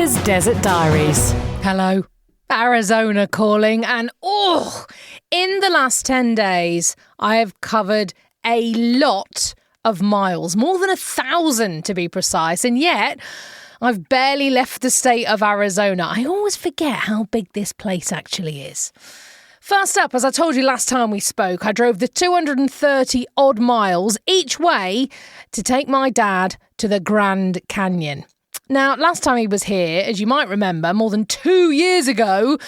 Walker's Desert Diaries. Hello, Arizona calling, and in the last 10 days, I have covered a lot of miles, more than 1,000 to be precise, and yet I've barely left the state of Arizona. I always forget how big this place actually is. First up, as I told you last time we spoke, I drove the 230 odd miles each way to take my dad to the Grand Canyon. Now, last time he was here, as you might remember, more than 2 years ago,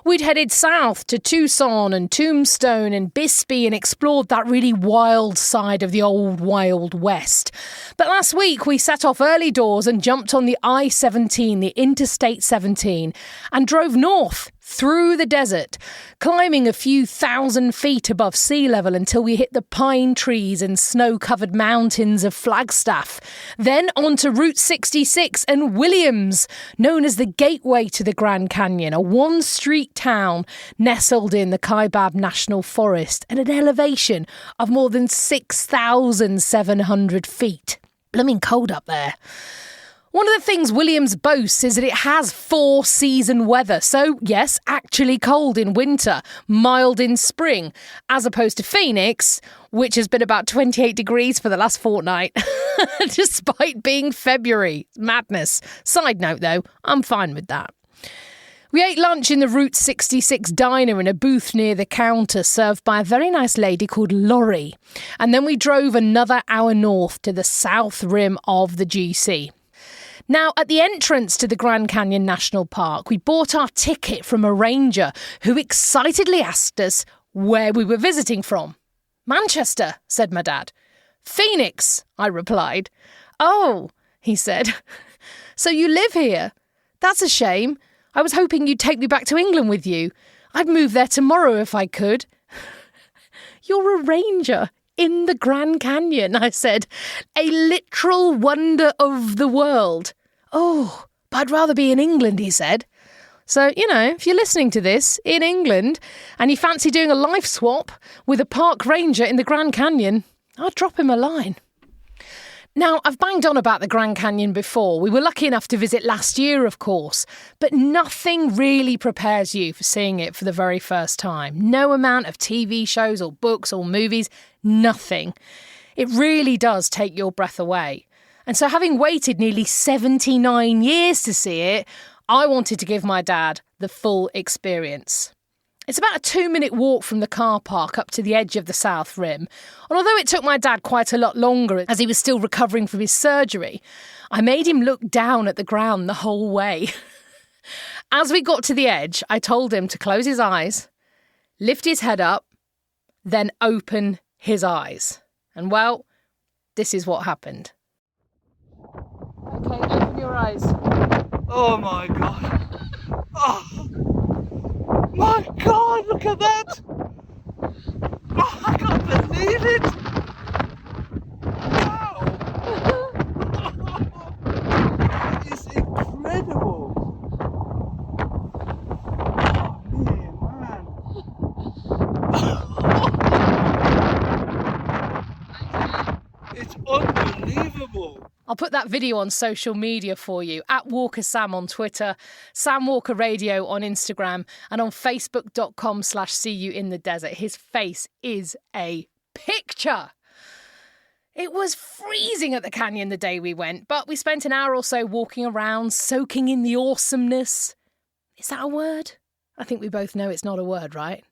we'd headed south to Tucson and Tombstone and Bisbee and explored that really wild side of the old Wild West. But last week, we set off early doors and jumped on the I-17, the Interstate 17, and drove north through the desert, climbing a few thousand feet above sea level until we hit the pine trees and snow-covered mountains of Flagstaff. Then onto Route 66 and Williams, known as the gateway to the Grand Canyon, a one-street town nestled in the Kaibab National Forest at an elevation of more than 6,700 feet. Blooming cold up there. One of the things Williams boasts is that it has 4-season weather. So, yes, actually cold in winter, mild in spring, as opposed to Phoenix, which has been about 28 degrees for the last fortnight, despite being February. Madness. Side note, though, I'm fine with that. We ate lunch in the Route 66 diner in a booth near the counter, served by a very nice lady called Laurie. And then we drove another hour north to the south rim of the GC. Now, at the entrance to the Grand Canyon National Park, we bought our ticket from a ranger who excitedly asked us where we were visiting from. Manchester, said my dad. Phoenix, I replied. Oh, he said. So you live here? That's a shame. I was hoping you'd take me back to England with you. I'd move there tomorrow if I could. You're a ranger in the Grand Canyon, I said. A literal wonder of the world. Oh, but I'd rather be in England, he said. So, if you're listening to this in England and you fancy doing a life swap with a park ranger in the Grand Canyon, I'd drop him a line. Now, I've banged on about the Grand Canyon before. We were lucky enough to visit last year, of course, but nothing really prepares you for seeing it for the very first time. No amount of TV shows or books or movies, nothing. It really does take your breath away. And so having waited nearly 79 years to see it, I wanted to give my dad the full experience. It's about a 2-minute walk from the car park up to the edge of the South Rim. And although it took my dad quite a lot longer as he was still recovering from his surgery, I made him look down at the ground the whole way. As we got to the edge, I told him to close his eyes, lift his head up, then open his eyes. And well, this is what happened. Okay, open your eyes. Oh my God. Oh. My God, look at that! Oh, I can't believe it! Wow! That is incredible! Oh, man! It's unbelievable! I'll put that video on social media for you, at Walker Sam on Twitter, Sam Walker Radio on Instagram, and on Facebook.com/See You in the Desert. His face is a picture. It was freezing at the canyon the day we went, but we spent an hour or so walking around, soaking in the awesomeness. Is that a word? I think we both know it's not a word, right?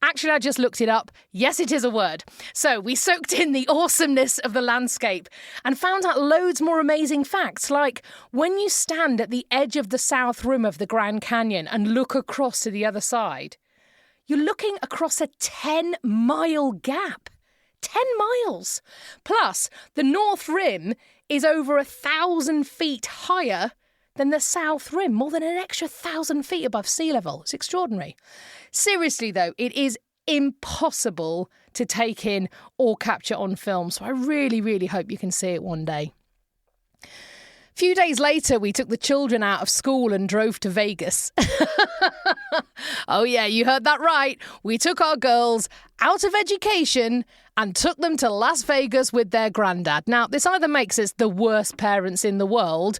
Actually, I just looked it up. Yes, it is a word. So we soaked in the awesomeness of the landscape and found out loads more amazing facts, like when you stand at the edge of the south rim of the Grand Canyon and look across to the other side, you're looking across a 10-mile gap. 10 miles. Plus, the North Rim is over 1,000 feet higher than the South Rim, more than an extra 1,000 feet above sea level. It's extraordinary. Seriously, though, it is impossible to take in or capture on film, so I really, really hope you can see it one day. A few days later, we took the children out of school and drove to Vegas. Oh yeah, you heard that right. We took our girls out of education and took them to Las Vegas with their granddad. Now, this either makes us the worst parents in the world,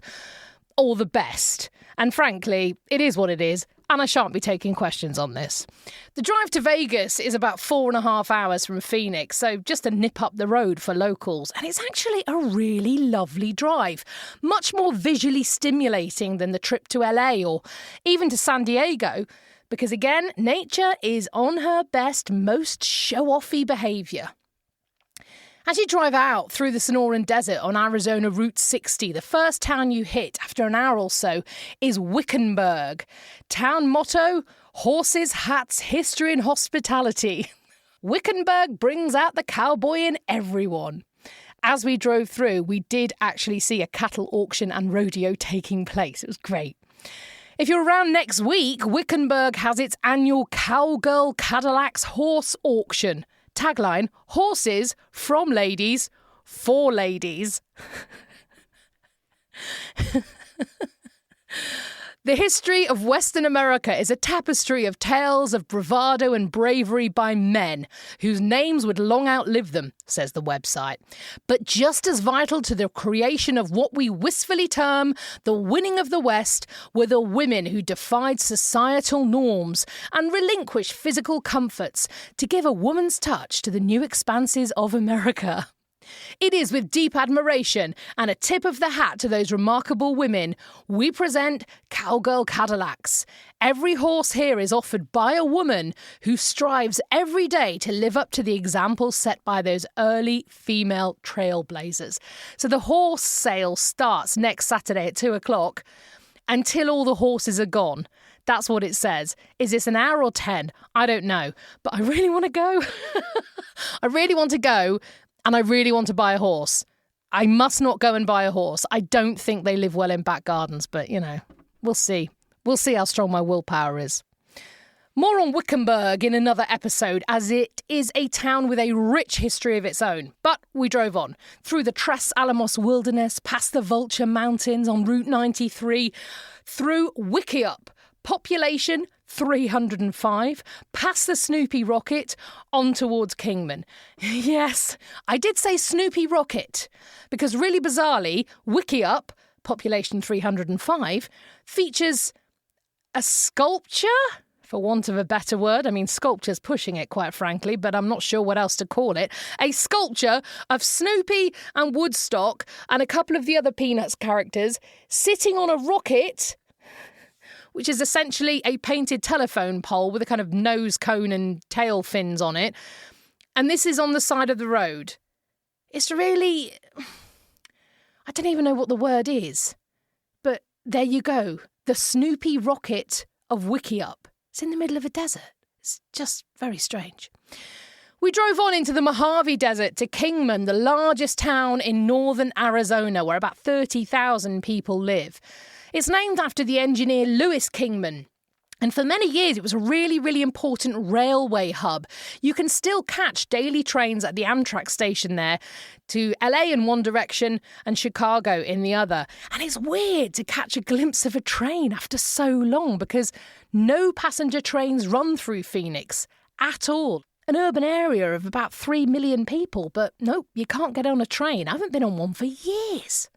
or the best. And frankly, it is what it is, and I shan't be taking questions on this. The drive to Vegas is about 4.5 hours from Phoenix, so just a nip up the road for locals. And it's actually a really lovely drive, much more visually stimulating than the trip to LA or even to San Diego, because again, nature is on her best, most show-offy behaviour. As you drive out through the Sonoran Desert on Arizona Route 60, the first town you hit after an hour or so is Wickenburg. Town motto, horses, hats, history and hospitality. Wickenburg brings out the cowboy in everyone. As we drove through, we did actually see a cattle auction and rodeo taking place. It was great. If you're around next week, Wickenburg has its annual Cowgirl Cadillacs horse auction. Tagline, horses from ladies, for ladies. The history of Western America is a tapestry of tales of bravado and bravery by men whose names would long outlive them, says the website. But just as vital to the creation of what we wistfully term the winning of the West were the women who defied societal norms and relinquished physical comforts to give a woman's touch to the new expanses of America. It is with deep admiration and a tip of the hat to those remarkable women we present Cowgirl Cadillacs. Every horse here is offered by a woman who strives every day to live up to the example set by those early female trailblazers. So the horse sale starts next Saturday at 2:00 until all the horses are gone. That's what it says. Is this an hour or 10? I don't know. But I really want to go. I really want to go. And I really want to buy a horse. I must not go and buy a horse. I don't think they live well in back gardens, but, we'll see. We'll see how strong my willpower is. More on Wickenburg in another episode, as it is a town with a rich history of its own. But we drove on, through the Tres Alamos wilderness, past the Vulture Mountains on Route 93, through Wickiup, population 305, past the Snoopy Rocket, on towards Kingman. Yes, I did say Snoopy Rocket, because really bizarrely, Wickiup, population 305, features a sculpture, for want of a better word. I mean, sculpture's pushing it, quite frankly, but I'm not sure what else to call it. A sculpture of Snoopy and Woodstock and a couple of the other Peanuts characters sitting on a rocket, which is essentially a painted telephone pole with a kind of nose cone and tail fins on it. And this is on the side of the road. It's really... I don't even know what the word is. But there you go. The Snoopy Rocket of Wickiup. It's in the middle of a desert. It's just very strange. We drove on into the Mojave Desert to Kingman, the largest town in northern Arizona, where about 30,000 people live. It's named after the engineer Louis Kingman. And for many years, it was a really, really important railway hub. You can still catch daily trains at the Amtrak station there to LA in one direction and Chicago in the other. And it's weird to catch a glimpse of a train after so long because no passenger trains run through Phoenix at all. An urban area of about 3 million people, but nope, you can't get on a train. I haven't been on one for years.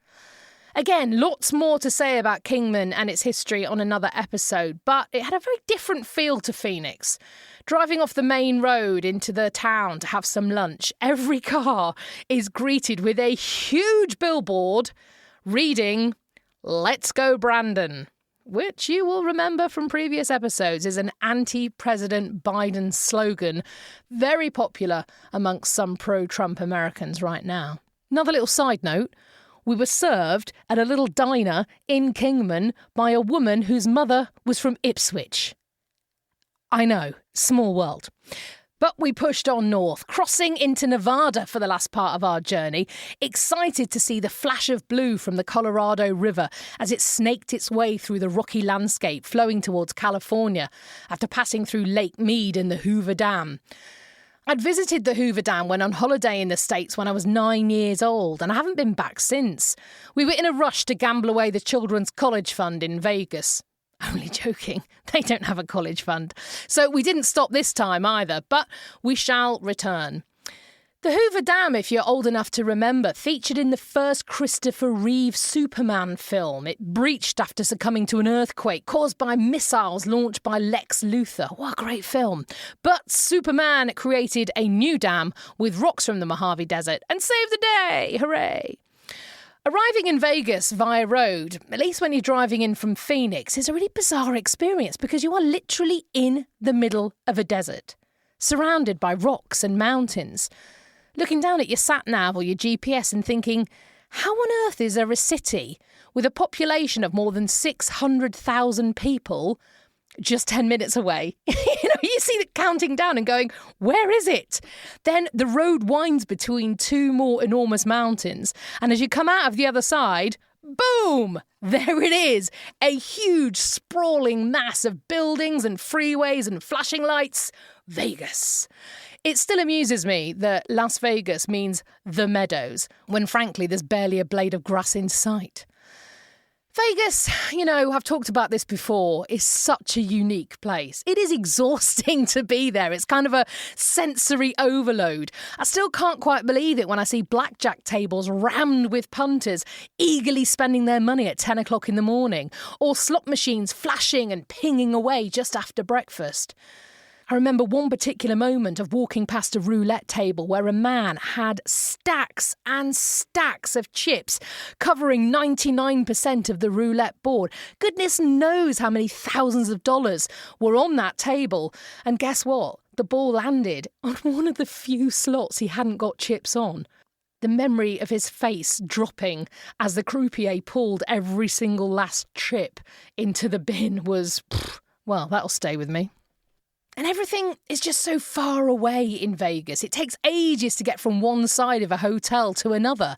Again, lots more to say about Kingman and its history on another episode, but it had a very different feel to Phoenix. Driving off the main road into the town to have some lunch, every car is greeted with a huge billboard reading, "Let's go Brandon," which you will remember from previous episodes is an anti-President Biden slogan, very popular amongst some pro-Trump Americans right now. Another little side note, we were served at a little diner in Kingman by a woman whose mother was from Ipswich. I know, small world. But we pushed on north, crossing into Nevada for the last part of our journey, excited to see the flash of blue from the Colorado River as it snaked its way through the rocky landscape flowing towards California after passing through Lake Mead and the Hoover Dam. I'd visited the Hoover Dam when on holiday in the States when I was 9 years old, and I haven't been back since. We were in a rush to gamble away the Children's College Fund in Vegas. Only joking, they don't have a college fund. So we didn't stop this time either, but we shall return. The Hoover Dam, if you're old enough to remember, featured in the first Christopher Reeve Superman film. It breached after succumbing to an earthquake caused by missiles launched by Lex Luthor. What a great film. But Superman created a new dam with rocks from the Mojave Desert and saved the day. Hooray! Arriving in Vegas via road, at least when you're driving in from Phoenix, is a really bizarre experience because you are literally in the middle of a desert, surrounded by rocks and mountains. Looking down at your sat-nav or your GPS and thinking, how on earth is there a city with a population of more than 600,000 people just 10 minutes away? You see it counting down and going, where is it? Then the road winds between two more enormous mountains. And as you come out of the other side, boom, there it is. A huge sprawling mass of buildings and freeways and flashing lights. Vegas. It still amuses me that Las Vegas means the Meadows, when frankly there's barely a blade of grass in sight. Vegas, I've talked about this before, is such a unique place. It is exhausting to be there. It's kind of a sensory overload. I still can't quite believe it when I see blackjack tables rammed with punters eagerly spending their money at 10 o'clock in the morning, or slot machines flashing and pinging away just after breakfast. I remember one particular moment of walking past a roulette table where a man had stacks and stacks of chips covering 99% of the roulette board. Goodness knows how many thousands of dollars were on that table. And guess what? The ball landed on one of the few slots he hadn't got chips on. The memory of his face dropping as the croupier pulled every single last chip into the bin was, well, that'll stay with me. And everything is just so far away in Vegas. It takes ages to get from one side of a hotel to another.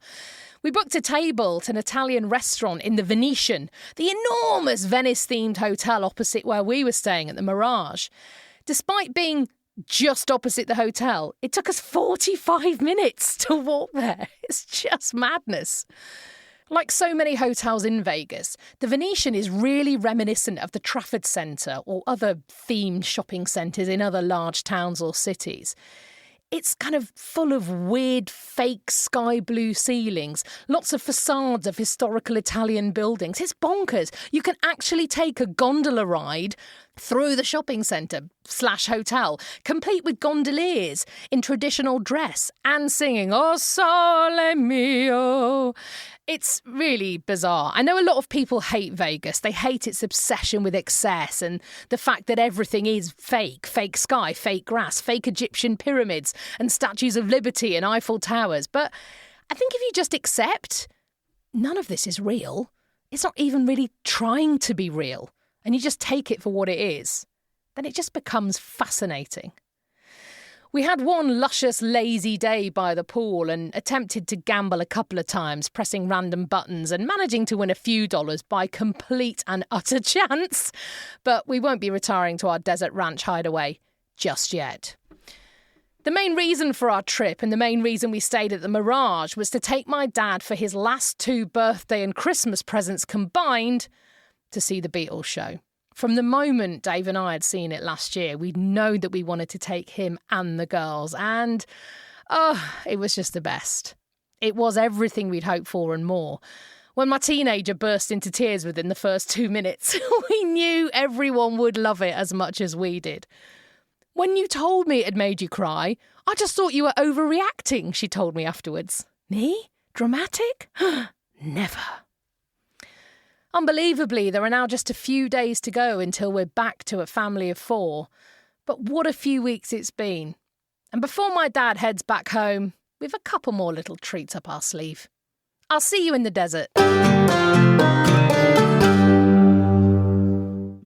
We booked a table at an Italian restaurant in the Venetian, the enormous Venice-themed hotel opposite where we were staying at the Mirage. Despite being just opposite the hotel, it took us 45 minutes to walk there. It's just madness. Like so many hotels in Vegas, the Venetian is really reminiscent of the Trafford Centre or other themed shopping centres in other large towns or cities. It's kind of full of weird, fake sky blue ceilings, lots of facades of historical Italian buildings. It's bonkers. You can actually take a gondola ride through the shopping centre/hotel, complete with gondoliers in traditional dress and singing "O Sole Mio." It's really bizarre. I know a lot of people hate Vegas. They hate its obsession with excess and the fact that everything is fake sky, fake grass, fake Egyptian pyramids and statues of liberty and Eiffel Towers. But I think if you just accept none of this is real, it's not even really trying to be real, and you just take it for what it is, then it just becomes fascinating. We had one luscious, lazy day by the pool and attempted to gamble a couple of times, pressing random buttons and managing to win a few dollars by complete and utter chance. But we won't be retiring to our desert ranch hideaway just yet. The main reason for our trip and the main reason we stayed at the Mirage was to take my dad for his last 2 birthday and Christmas presents combined to see the Beatles show. From the moment Dave and I had seen it last year, we'd known that we wanted to take him and the girls, and it was just the best. It was everything we'd hoped for and more. When my teenager burst into tears within the first 2 minutes, we knew everyone would love it as much as we did. When you told me it had made you cry, I just thought you were overreacting, she told me afterwards. Me? Dramatic? Never. Unbelievably, there are now just a few days to go until we're back to a family of 4. But what a few weeks it's been. And before my dad heads back home, we've a couple more little treats up our sleeve. I'll see you in the desert.